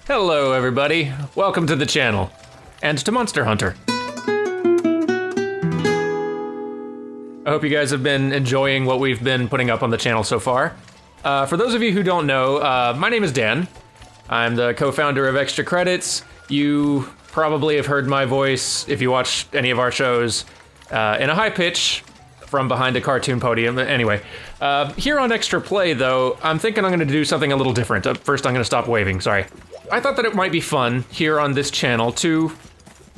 Hello everybody, welcome to the channel, and to Monster Hunter. I hope you guys have been enjoying what we've been putting up on the channel so far. For those of you who don't know, my name is Dan. I'm the co-founder of Extra Credits. You probably have heard my voice if you watch any of our shows in a high pitch from behind a cartoon podium. Anyway, here on Extra Play though, I'm thinking I'm gonna do something a little different. First I'm gonna stop waving, sorry. I thought that it might be fun here on this channel to,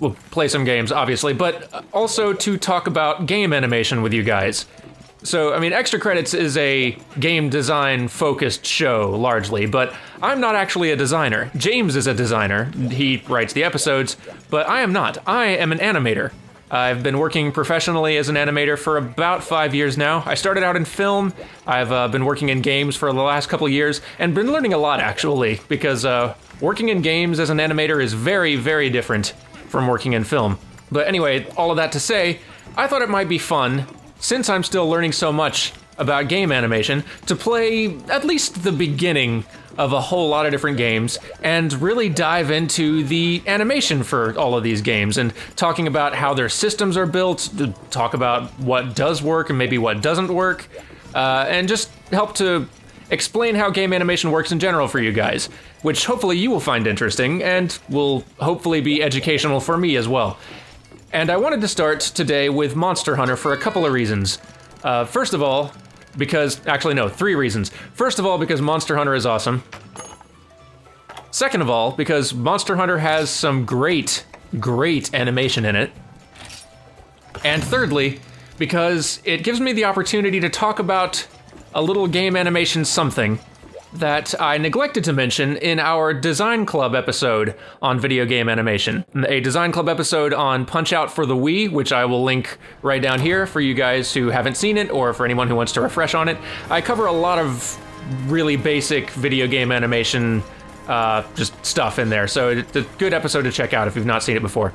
well, play some games obviously, but also to talk about game animation with you guys. So, I mean, Extra Credits is a game design focused show largely, but I'm not actually a designer. James is a designer, he writes the episodes, but I am not. I am an animator. I've been working professionally as an animator for about 5 years now. I started out in film, I've been working in games for the last couple years, and been learning a lot actually, because working in games as an animator is very, very different from working in film. But anyway, all of that to say, I thought it might be fun, since I'm still learning so much about game animation, to play at least the beginning of a whole lot of different games and really dive into the animation for all of these games and talking about how their systems are built, talk about what does work and maybe what doesn't work, and just help to explain how game animation works in general for you guys, which hopefully you will find interesting and will hopefully be educational for me as well. And I wanted to start today with Monster Hunter for a couple of reasons. First of all, because, actually no, 3 reasons. First of all, because Monster Hunter is awesome. Second of all, because Monster Hunter has some great, great animation in it. And thirdly, because it gives me the opportunity to talk about a little game animation something that I neglected to mention in our Design Club episode on video game animation. A Design Club episode on Punch-Out for the Wii, which I will link right down here for you guys who haven't seen it or for anyone who wants to refresh on it. I cover a lot of really basic video game animation just stuff in there, so it's a good episode to check out if you've not seen it before.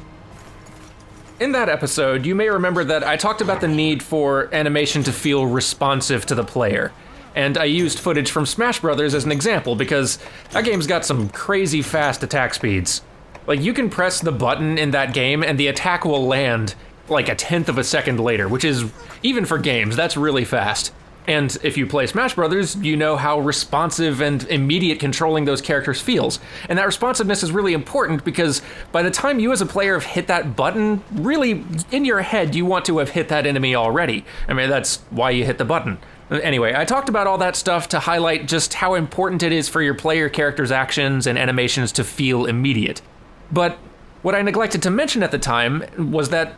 In that episode, you may remember that I talked about the need for animation to feel responsive to the player. And I used footage from Smash Brothers as an example because that game's got some crazy fast attack speeds. Like, you can press the button in that game and the attack will land like a 1/10 of a second later, which is, even for games, that's really fast. And if you play Smash Brothers, you know how responsive and immediate controlling those characters feels. And that responsiveness is really important because by the time you as a player have hit that button, really, in your head, you want to have hit that enemy already. I mean, that's why you hit the button. Anyway, I talked about all that stuff to highlight just how important it is for your player character's actions and animations to feel immediate. But what I neglected to mention at the time was that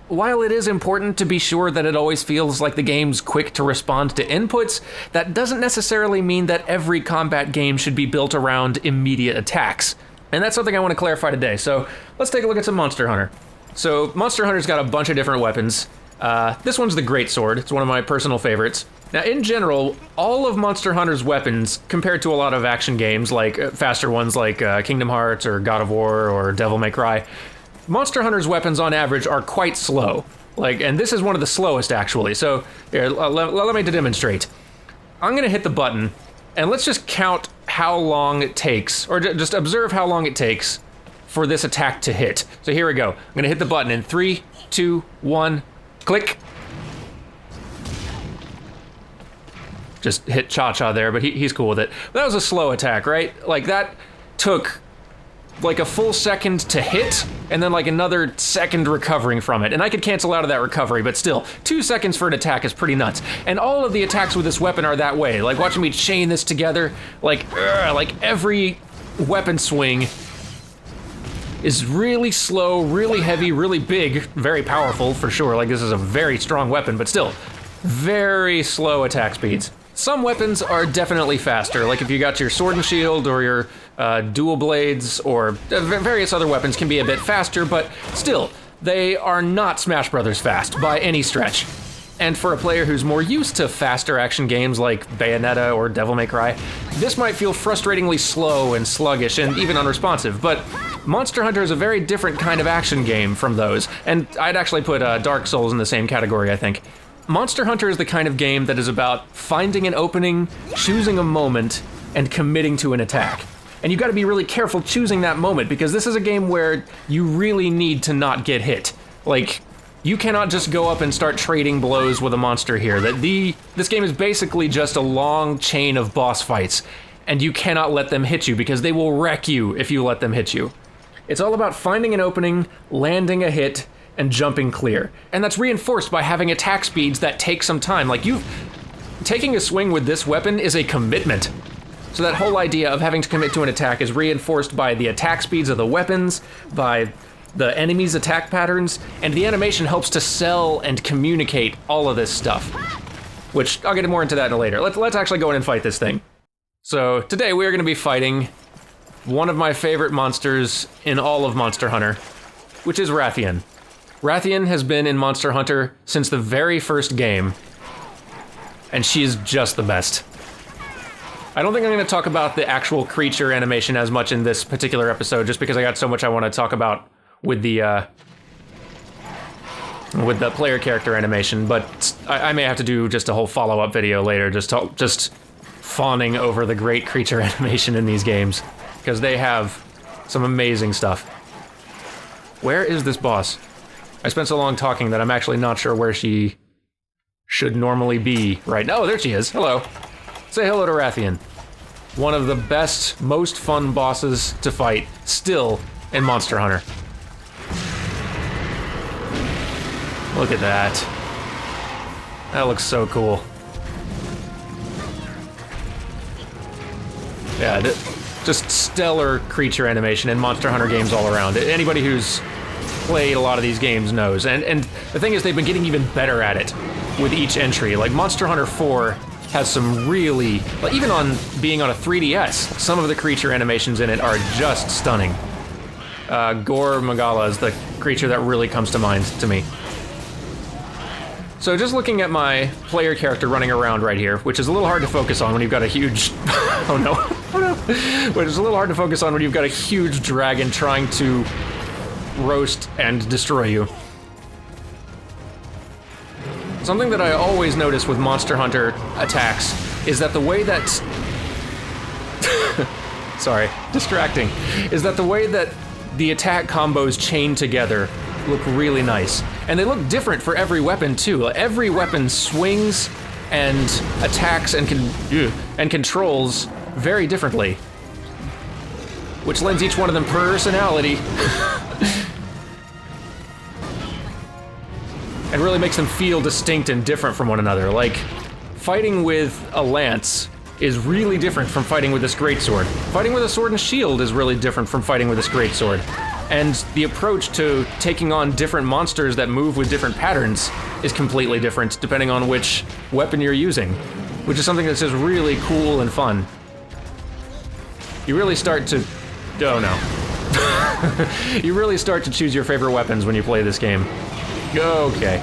while it is important to be sure that it always feels like the game's quick to respond to inputs, that doesn't necessarily mean that every combat game should be built around immediate attacks. And that's something I want to clarify today, so let's take a look at some Monster Hunter. So Monster Hunter's got a bunch of different weapons. This one's the Greatsword, it's one of my personal favorites. Now, in general, all of Monster Hunter's weapons, compared to a lot of action games, like faster ones like Kingdom Hearts or God of War or Devil May Cry, Monster Hunter's weapons on average are quite slow. And this is one of the slowest actually, so here, let me demonstrate. I'm gonna hit the button, and let's just count how long it takes, or just observe how long it takes for this attack to hit. So here we go, I'm gonna hit the button in 3, 2, 1, click. Just hit Cha-Cha there, but he's cool with it. That was a slow attack, right? Like, that took like a full second to hit, and then like another second recovering from it. And I could cancel out of that recovery, but still, 2 seconds for an attack is pretty nuts. And all of the attacks with this weapon are that way. Like, watching me chain this together, like every weapon swing is really slow, really heavy, really big, very powerful for sure. Like, this is a very strong weapon, but still, very slow attack speeds. Some weapons are definitely faster, like if you got your sword and shield or your dual blades or various other weapons can be a bit faster, but still, they are not Smash Brothers fast by any stretch. And for a player who's more used to faster action games like Bayonetta or Devil May Cry, this might feel frustratingly slow and sluggish and even unresponsive, but Monster Hunter is a very different kind of action game from those, and I'd actually put Dark Souls in the same category, I think. Monster Hunter is the kind of game that is about finding an opening, choosing a moment, and committing to an attack. And you gotta be really careful choosing that moment, because this is a game where you really need to not get hit. Like, you cannot just go up and start trading blows with a monster here. This game is basically just a long chain of boss fights, and you cannot let them hit you, because they will wreck you if you let them hit you. It's all about finding an opening, landing a hit, and jumping clear. And that's reinforced by having attack speeds that take some time. Like, taking a swing with this weapon is a commitment. So that whole idea of having to commit to an attack is reinforced by the attack speeds of the weapons, by the enemy's attack patterns, and the animation helps to sell and communicate all of this stuff. Which, I'll get more into that later. Let's actually go in and fight this thing. So, today we are gonna be fighting one of my favorite monsters in all of Monster Hunter, which is Rathian. Rathian has been in Monster Hunter since the very first game, and she's just the best. I don't think I'm going to talk about the actual creature animation as much in this particular episode, just because I got so much I want to talk about with the player character animation, but I may have to do just a whole follow-up video later, just fawning over the great creature animation in these games, because they have some amazing stuff. Where is this boss? I spent so long talking that I'm actually not sure where she should normally be right now. Oh, there she is. Hello. Say hello to Rathian. One of the best, most fun bosses to fight, still, in Monster Hunter. Look at that. That looks so cool. Yeah, just stellar creature animation in Monster Hunter games all around. Anybody who's played a lot of these games knows. And the thing is, they've been getting even better at it with each entry. Like, Monster Hunter 4 has some really, like, even on being on a 3DS, some of the creature animations in it are just stunning. Gore Magala is the creature that really comes to mind to me. So just looking at my player character running around right here, which is a little hard to focus on when you've got a huge, oh no, which is a little hard to focus on when you've got a huge dragon trying to roast and destroy you. Something that I always notice with Monster Hunter attacks is that the way that... sorry, distracting. Is that the way that the attack combos chain together look really nice. And they look different for every weapon, too. Every weapon swings and attacks and controls very differently, which lends each one of them personality. And really makes them feel distinct and different from one another. Like, fighting with a lance is really different from fighting with this greatsword. Fighting with a sword and shield is really different from fighting with this greatsword. And the approach to taking on different monsters that move with different patterns is completely different depending on which weapon you're using, which is something that's just really cool and fun. You really start to... oh no. You really start to choose your favorite weapons when you play this game. Okay.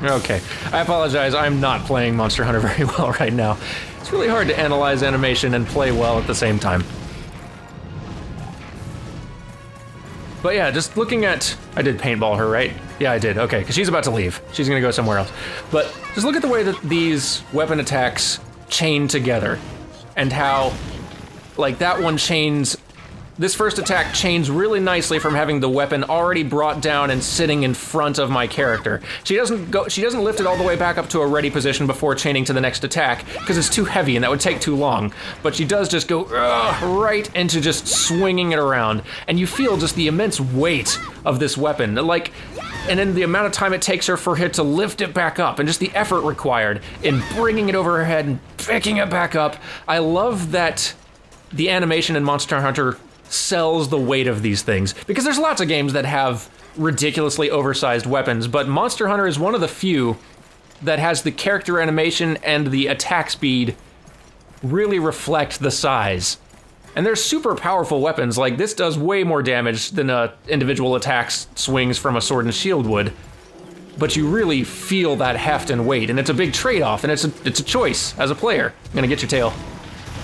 Okay. I apologize, I'm not playing Monster Hunter very well right now. It's really hard to analyze animation and play well at the same time. But yeah, just looking at... I did paintball her, right? Yeah, I did. Okay, because she's about to leave. She's gonna go somewhere else. But just look at the way that these weapon attacks chain together. And how, like, that one chains... This first attack chains really nicely from having the weapon already brought down and sitting in front of my character. She doesn't lift it all the way back up to a ready position before chaining to the next attack, because it's too heavy and that would take too long. But she does just go right into just swinging it around, and you feel just the immense weight of this weapon. Like, and then the amount of time it takes her for her to lift it back up, and just the effort required in bringing it over her head and picking it back up. I love that the animation in Monster Hunter sells the weight of these things, because there's lots of games that have ridiculously oversized weapons, but Monster Hunter is one of the few that has the character animation and the attack speed really reflect the size. And they're super powerful weapons. Like, this does way more damage than individual attacks swings from a sword and shield would, but you really feel that heft and weight, and it's a big trade-off, and it's a choice as a player. I'm gonna get your tail.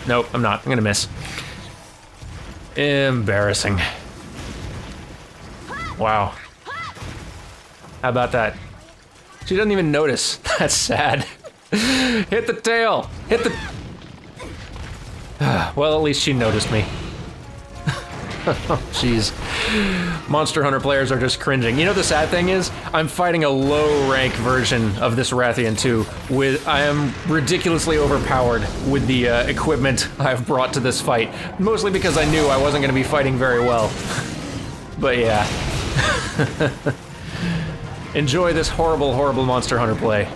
Nope, I'm not. I'm gonna miss. Embarrassing. Wow. How about that? She doesn't even notice. That's sad. Hit the tail! Hit the... Well, at least she noticed me. Jeez. Monster Hunter players are just cringing. You know the sad thing is, I'm fighting a low-rank version of this Rathian too. I am ridiculously overpowered with the equipment I've brought to this fight. Mostly because I knew I wasn't going to be fighting very well. But yeah. Enjoy this horrible, horrible Monster Hunter play.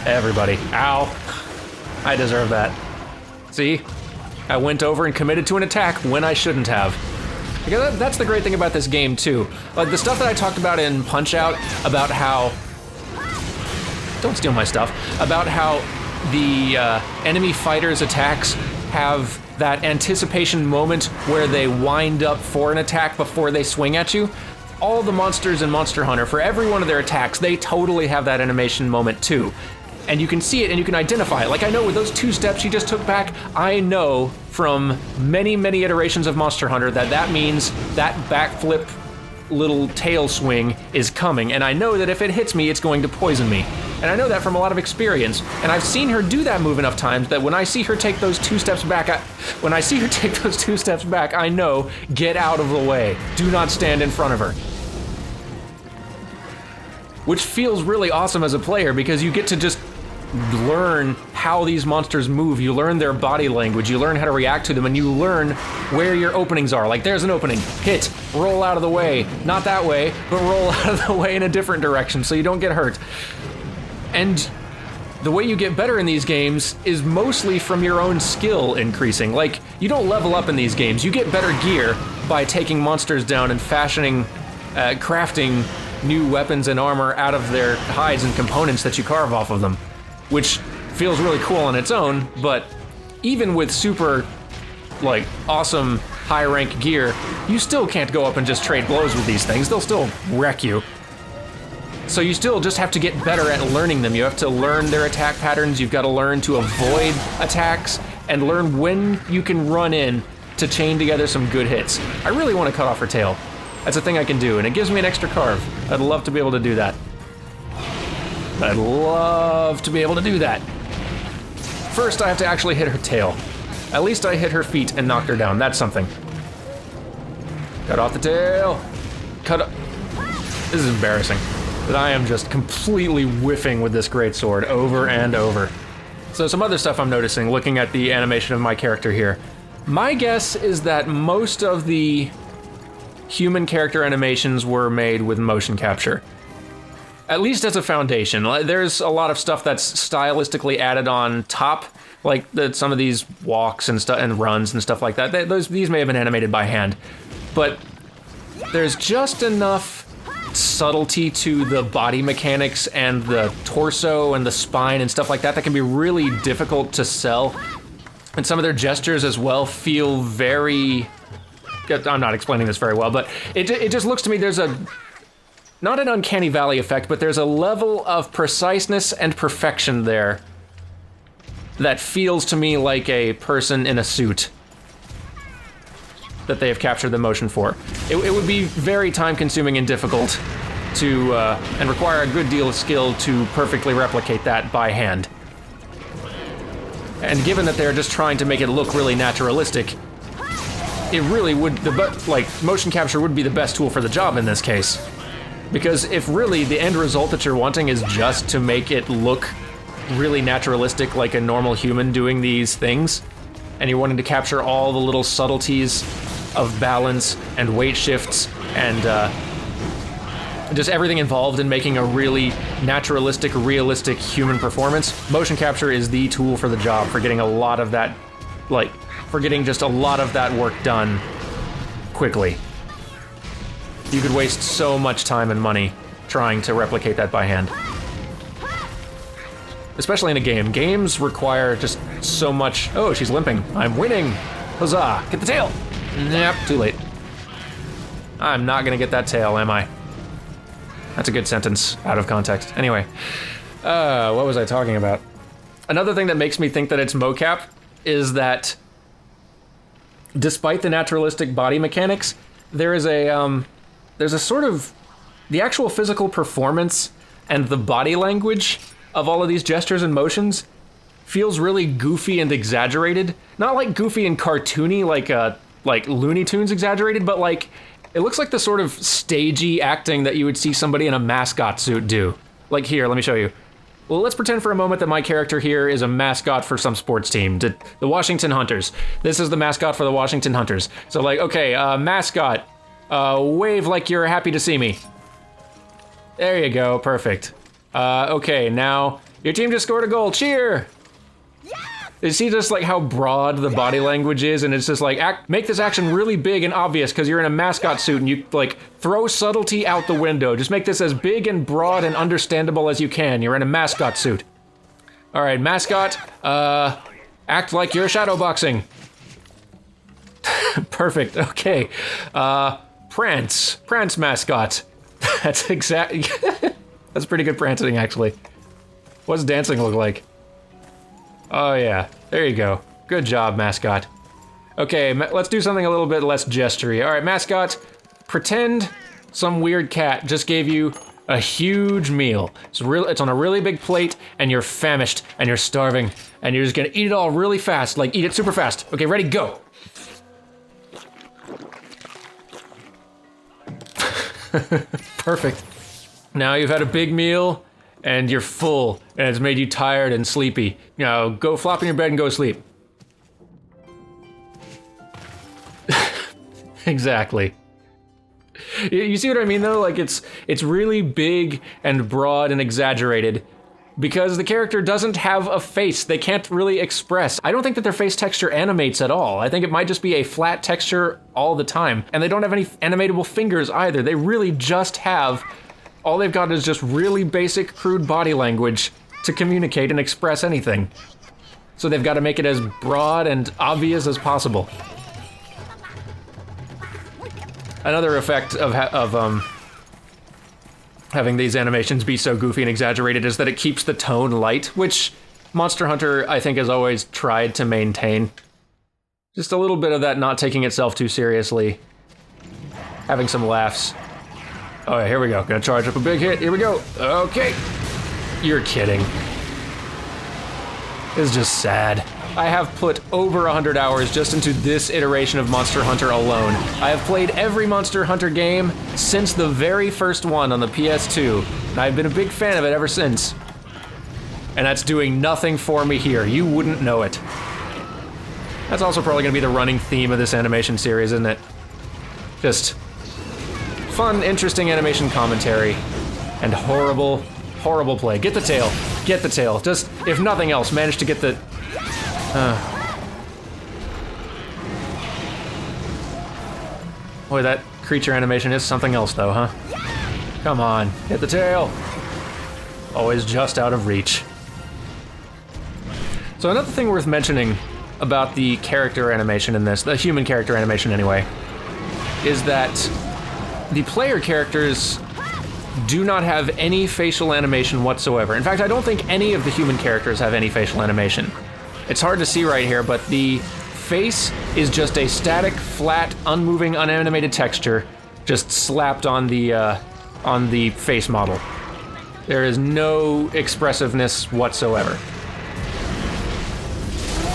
Everybody. Ow. I deserve that. See? I went over and committed to an attack when I shouldn't have. Because that's the great thing about this game, too. Like, the stuff that I talked about in Punch-Out, about how... Don't steal my stuff. About how the enemy fighters' attacks have that anticipation moment where they wind up for an attack before they swing at you. All the monsters in Monster Hunter, for every one of their attacks, they totally have that animation moment, too. And you can see it and you can identify it. Like, I know with those 2 steps he just took back, I know from many, many iterations of Monster Hunter that means that backflip little tail swing is coming. And I know that if it hits me, it's going to poison me. And I know that from a lot of experience. And I've seen her do that move enough times that when I see her take those 2 steps back, I know, get out of the way. Do not stand in front of her. Which feels really awesome as a player because you get to just learn how these monsters move, you learn their body language, you learn how to react to them, and you learn where your openings are. Like, there's an opening, hit, roll out of the way. Not that way, but roll out of the way in a different direction so you don't get hurt. And the way you get better in these games is mostly from your own skill increasing. Like, you don't level up in these games, you get better gear by taking monsters down and crafting new weapons and armor out of their hides and components that you carve off of them. Which feels really cool on its own, but even with super, like, awesome high-rank gear, you still can't go up and just trade blows with these things. They'll still wreck you. So you still just have to get better at learning them. You have to learn their attack patterns, you've got to learn to avoid attacks, and learn when you can run in to chain together some good hits. I really want to cut off her tail. That's a thing I can do, and it gives me an extra carve. I'd love to be able to do that. I'd love to be able to do that. First, I have to actually hit her tail. At least I hit her feet and knocked her down. That's something. Cut off the tail. This is embarrassing. But I am just completely whiffing with this greatsword over and over. So some other stuff I'm noticing, looking at the animation of my character here. My guess is that most of the human character animations were made with motion capture. At least as a foundation. There's a lot of stuff that's stylistically added on top, like some of these walks and stuff and runs and stuff like that. These may have been animated by hand, but there's just enough subtlety to the body mechanics and the torso and the spine and stuff like that that can be really difficult to sell. And some of their gestures as well feel very... I'm not explaining this very well, but it just looks to me there's not an uncanny valley effect, but there's a level of preciseness and perfection there that feels to me like a person in a suit that they have captured the motion for. It would be very time-consuming and difficult to, and require a good deal of skill to perfectly replicate that by hand. And given that they're just trying to make it look really naturalistic, it really would, motion capture would be the best tool for the job in this case. Because if really the end result that you're wanting is just to make it look really naturalistic like a normal human doing these things, and you're wanting to capture all the little subtleties of balance and weight shifts and just everything involved in making a really naturalistic, realistic human performance, motion capture is the tool for the job, for getting a lot of that, for getting just a lot of that work done quickly. You could waste so much time and money trying to replicate that by hand. Especially in a game. Games require just so much... Oh, she's limping. I'm winning! Huzzah! Get the tail! Yep, too late. I'm not gonna get that tail, am I? That's a good sentence, out of context. Anyway. What was I talking about? Another thing that makes me think that it's mocap is that despite the naturalistic body mechanics, there's a sort of, the actual physical performance and the body language of all of these gestures and motions feels really goofy and exaggerated. Not like goofy and cartoony like a like Looney Tunes exaggerated, but like it looks like the sort of stagey acting that you would see somebody in a mascot suit do. Like here, let me show you. Well, let's pretend for a moment that my character here is a mascot for some sports team, the Washington Hunters. This is the mascot for the Washington Hunters. So like, okay, mascot, wave like you're happy to see me. There you go, perfect. Okay, now your team just scored a goal, cheer! You see just like how broad the body language is, and it's just like, make this action really big and obvious because you're in a mascot suit and you like throw subtlety out the window. Just make this as big and broad and understandable as you can. You're in a mascot suit. All right, mascot, act like you're shadowboxing. Perfect, okay. Prance mascot. That's exactly, that's pretty good prancing actually. What's dancing look like? Oh yeah, there you go. Good job, mascot. Okay, let's do something a little bit less gestury. All right, mascot, pretend some weird cat just gave you a huge meal. It's on a really big plate, and you're famished, and you're starving, and you're just gonna eat it all really fast, like eat it super fast. Okay, ready, go. Perfect. Now you've had a big meal, and you're full, and it's made you tired and sleepy. You know, go flop in your bed and go to sleep. Exactly. You see what I mean though? Like it's really big and broad and exaggerated because the character doesn't have a face. They can't really express. I don't think that their face texture animates at all. I think it might just be a flat texture all the time. And they don't have any animatable fingers either. They really just have, all they've got is just really basic, crude body language to communicate and express anything. So they've got to make it as broad and obvious as possible. Another effect of having these animations be so goofy and exaggerated is that it keeps the tone light, which Monster Hunter, I think, has always tried to maintain. Just a little bit of that not taking itself too seriously. Having some laughs. Oh, yeah, here we go. Gonna charge up a big hit. Here we go. Okay. You're kidding. This is just sad. I have put over 100 hours just into this iteration of Monster Hunter alone. I have played every Monster Hunter game since the very first one on the PS2, and I've been a big fan of it ever since. And that's doing nothing for me here. You wouldn't know it. That's also probably gonna be the running theme of this animation series, isn't it? Just fun, interesting animation commentary, and horrible, horrible play. Get the tail. Get the tail. Just, if nothing else, manage to get the... Boy, that creature animation is something else though, huh? Come on, hit the tail. Always just out of reach. So another thing worth mentioning about the character animation in this, the human character animation anyway, is that the player characters do not have any facial animation whatsoever. In fact, I don't think any of the human characters have any facial animation. It's hard to see right here, but the face is just a static, flat, unmoving, unanimated texture just slapped on the face model. There is no expressiveness whatsoever.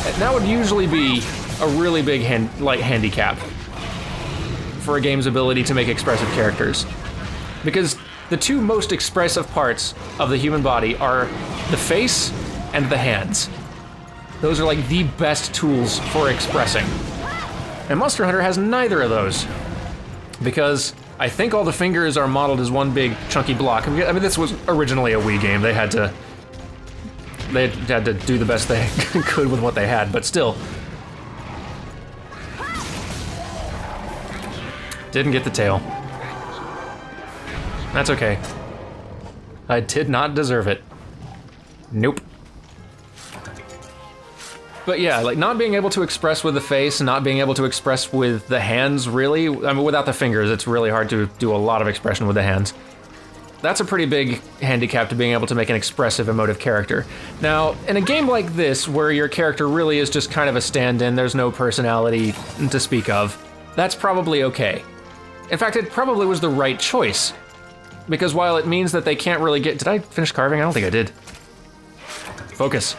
And that would usually be a really big handicap for a game's ability to make expressive characters. Because the two most expressive parts of the human body are the face and the hands. Those are like the best tools for expressing. And Monster Hunter has neither of those. Because I think all the fingers are modeled as one big chunky block. I mean, this was originally a Wii game. They had to do the best they could with what they had, but still. Didn't get the tail. That's okay. I did not deserve it. Nope. But yeah, like not being able to express with the face, not being able to express with the hands, really. I mean, without the fingers, it's really hard to do a lot of expression with the hands. That's a pretty big handicap to being able to make an expressive, emotive character. Now, in a game like this, where your character really is just kind of a stand-in, there's no personality to speak of, that's probably okay. In fact, it probably was the right choice. Because while it means that they can't really get... Did I finish carving? I don't think I did. Focus.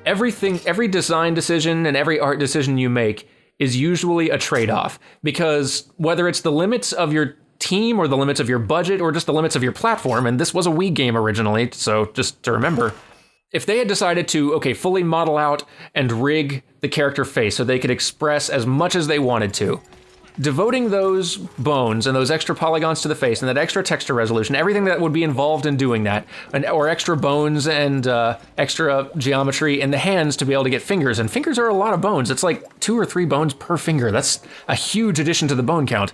Every design decision and every art decision you make is usually a trade-off, because whether it's the limits of your team or the limits of your budget or just the limits of your platform, and this was a Wii game originally, so just to remember, if they had decided to, okay, fully model out and rig the character face so they could express as much as they wanted to, devoting those bones and those extra polygons to the face and that extra texture resolution, everything that would be involved in doing that, or extra bones and extra geometry in the hands to be able to get fingers, and fingers are a lot of bones. It's like 2 or 3 bones per finger. That's a huge addition to the bone count.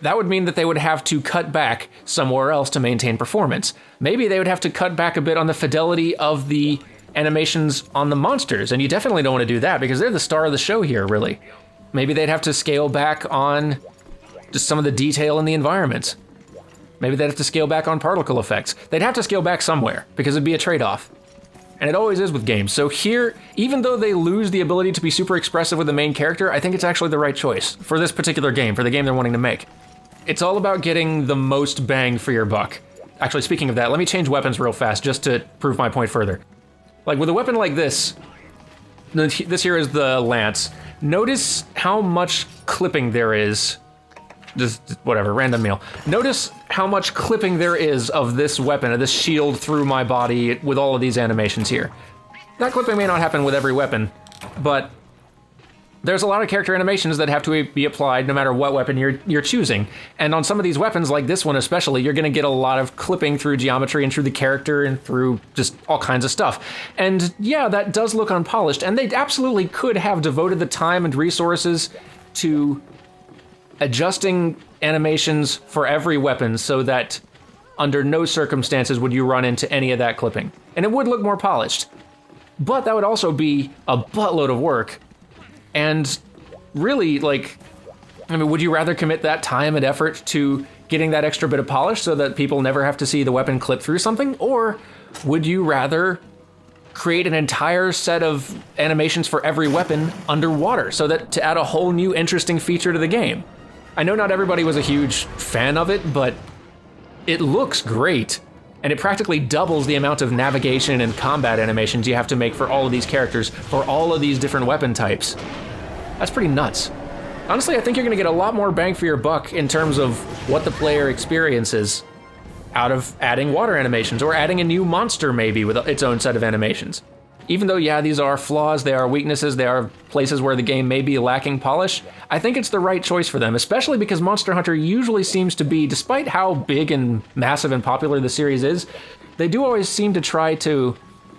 That would mean that they would have to cut back somewhere else to maintain performance. Maybe they would have to cut back a bit on the fidelity of the animations on the monsters, and you definitely don't want to do that because they're the star of the show here, really. Maybe they'd have to scale back on just some of the detail in the environments. Maybe they'd have to scale back on particle effects. They'd have to scale back somewhere because it'd be a trade-off. And it always is with games. So here, even though they lose the ability to be super expressive with the main character, I think it's actually the right choice for this particular game, for the game they're wanting to make. It's all about getting the most bang for your buck. Actually, speaking of that, let me change weapons real fast just to prove my point further. Like with a weapon like this here is the lance. Notice how much clipping there is. Just whatever, random meal. Notice how much clipping there is of this weapon, of this shield through my body with all of these animations here. That clipping may not happen with every weapon, but there's a lot of character animations that have to be applied no matter what weapon you're choosing. And on some of these weapons, like this one especially, you're gonna get a lot of clipping through geometry and through the character and through just all kinds of stuff. And yeah, that does look unpolished, and they absolutely could have devoted the time and resources to adjusting animations for every weapon so that under no circumstances would you run into any of that clipping. And it would look more polished. But that would also be a buttload of work. And really, like, I mean, would you rather commit that time and effort to getting that extra bit of polish so that people never have to see the weapon clip through something? Or would you rather create an entire set of animations for every weapon underwater so that to add a whole new interesting feature to the game? I know not everybody was a huge fan of it, but it looks great. And it practically doubles the amount of navigation and combat animations you have to make for all of these characters, for all of these different weapon types. That's pretty nuts. Honestly, I think you're gonna get a lot more bang for your buck in terms of what the player experiences out of adding water animations, or adding a new monster maybe with its own set of animations. Even though, yeah, these are flaws, they are weaknesses, they are places where the game may be lacking polish, I think it's the right choice for them, especially because Monster Hunter usually seems to be, despite how big and massive and popular the series is, they do always seem to try to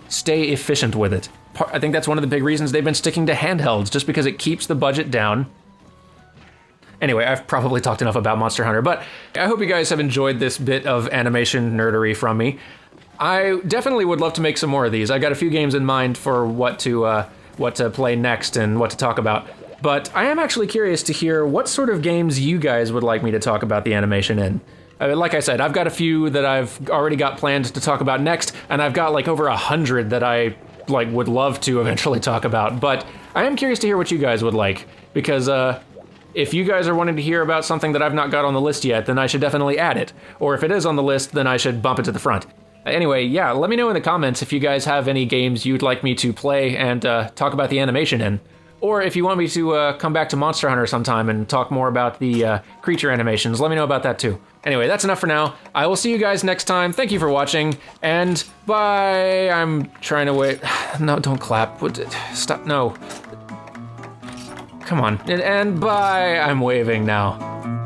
stay efficient with it. I think that's one of the big reasons they've been sticking to handhelds, just because it keeps the budget down. Anyway, I've probably talked enough about Monster Hunter, but I hope you guys have enjoyed this bit of animation nerdery from me. I definitely would love to make some more of these. I got a few games in mind for what to play next and what to talk about. But I am actually curious to hear what sort of games you guys would like me to talk about the animation in. Like I said, I've got a few that I've already got planned to talk about next, and I've got like over 100 that I would love to eventually talk about. But I am curious to hear what you guys would like, because if you guys are wanting to hear about something that I've not got on the list yet, then I should definitely add it. Or if it is on the list, then I should bump it to the front. Anyway, yeah, let me know in the comments if you guys have any games you'd like me to play and talk about the animation in. Or if you want me to come back to Monster Hunter sometime and talk more about the creature animations, let me know about that too. Anyway, that's enough for now. I will see you guys next time. Thank you for watching, and bye. I'm trying to wait. No, don't clap. Stop, no. Come on, and bye. I'm waving now.